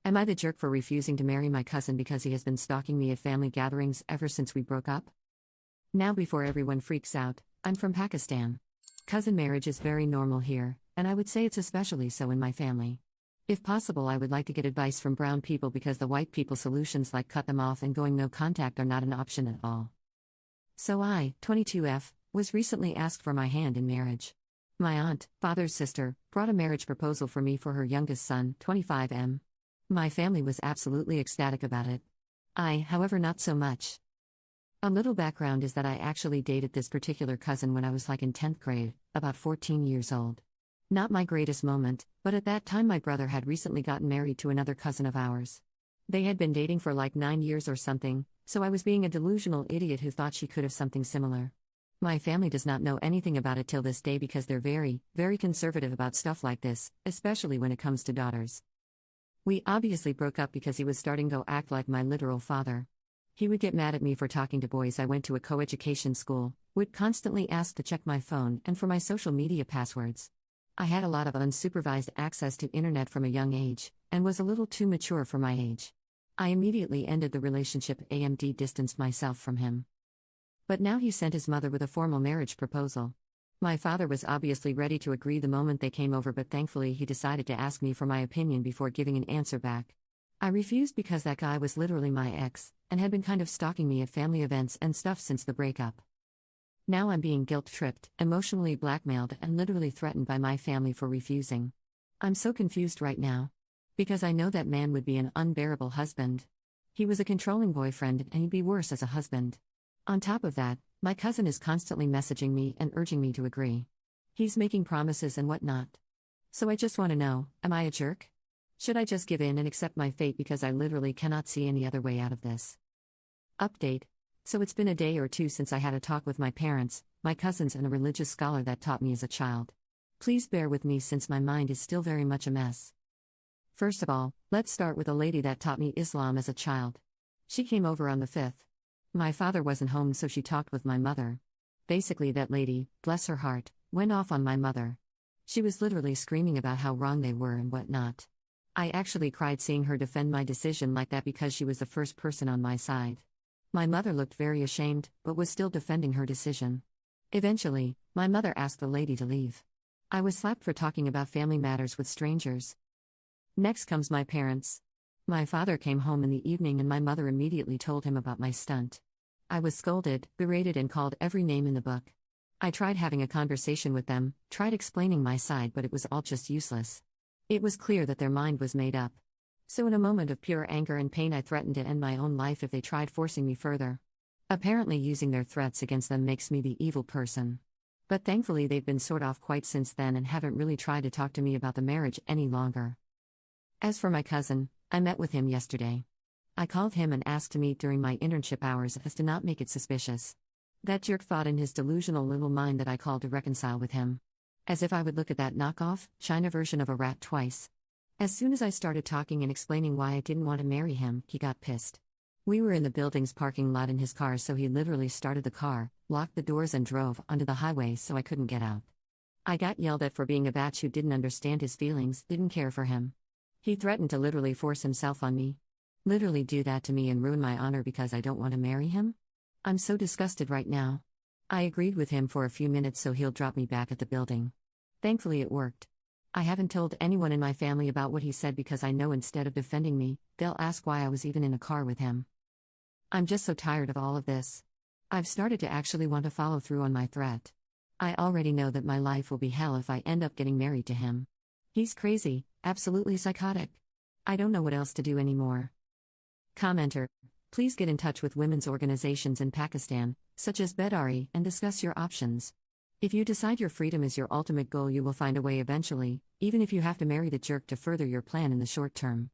Am I the jerk for refusing to marry my cousin because he has been stalking me at family gatherings ever since we broke up? Now, before everyone freaks out, I'm from Pakistan. Cousin marriage is very normal here, and I would say it's especially so in my family. If possible, I would like to get advice from brown people because the white people solutions like cut them off and going no contact are not an option at all. So I, 22F, was recently asked for my hand in marriage. My aunt, father's sister, brought a marriage proposal for me for her youngest son, 25M. My family was absolutely ecstatic about it. I, however, not so much. A little background is that I actually dated this particular cousin when I was in 10th grade, about 14 years old. Not my greatest moment, but at that time my brother had recently gotten married to another cousin of ours. They had been dating for 9 years or something, so I was being a delusional idiot who thought she could have something similar. My family does not know anything about it till this day because they're very, very conservative about stuff like this, especially when it comes to daughters. We obviously broke up because he was starting to act like my literal father. He would get mad at me for talking to boys. I went to a co-education school, would constantly ask to check my phone and for my social media passwords. I had a lot of unsupervised access to internet from a young age, and was a little too mature for my age. I immediately ended the relationship and distanced myself from him. But now he sent his mother with a formal marriage proposal. My father was obviously ready to agree the moment they came over, but thankfully he decided to ask me for my opinion before giving an answer back. I refused because that guy was literally my ex, and had been kind of stalking me at family events and stuff since the breakup. Now I'm being guilt-tripped, emotionally blackmailed, and literally threatened by my family for refusing. I'm so confused right now. Because I know that man would be an unbearable husband. He was a controlling boyfriend, and he'd be worse as a husband. On top of that, my cousin is constantly messaging me and urging me to agree. He's making promises and whatnot. So I just want to know, am I a jerk? Should I just give in and accept my fate because I literally cannot see any other way out of this? Update. So it's been a day or two since I had a talk with my parents, my cousins, and a religious scholar that taught me as a child. Please bear with me since my mind is still very much a mess. First of all, let's start with a lady that taught me Islam as a child. She came over on the 5th. My father wasn't home, so she talked with my mother. Basically, that lady, bless her heart, went off on my mother. She was literally screaming about how wrong they were and whatnot. I actually cried seeing her defend my decision like that because she was the first person on my side. My mother looked very ashamed, but was still defending her decision. Eventually, my mother asked the lady to leave. I was slapped for talking about family matters with strangers. Next comes my parents. My father came home in the evening and my mother immediately told him about my stunt. I was scolded, berated, and called every name in the book. I tried having a conversation with them, tried explaining my side, but it was all just useless. It was clear that their mind was made up. So in a moment of pure anger and pain, I threatened to end my own life if they tried forcing me further. Apparently using their threats against them makes me the evil person. But thankfully they've been sort of quiet since then and haven't really tried to talk to me about the marriage any longer. As for my cousin, I met with him yesterday. I called him and asked to meet during my internship hours as to not make it suspicious. That jerk thought in his delusional little mind that I called to reconcile with him. As if I would look at that knockoff, China version of a rat twice. As soon as I started talking and explaining why I didn't want to marry him, he got pissed. We were in the building's parking lot in his car, so he literally started the car, locked the doors, and drove onto the highway so I couldn't get out. I got yelled at for being a batch who didn't understand his feelings, didn't care for him. He threatened to literally force himself on me. Literally do that to me and ruin my honor because I don't want to marry him? I'm so disgusted right now. I agreed with him for a few minutes so he'll drop me back at the building. Thankfully it worked. I haven't told anyone in my family about what he said because I know instead of defending me, they'll ask why I was even in a car with him. I'm just so tired of all of this. I've started to actually want to follow through on my threat. I already know that my life will be hell if I end up getting married to him. He's crazy, absolutely psychotic. I don't know what else to do anymore. Commenter, please get in touch with women's organizations in Pakistan, such as Bedari, and discuss your options. If you decide your freedom is your ultimate goal, you will find a way eventually, even if you have to marry the jerk to further your plan in the short term.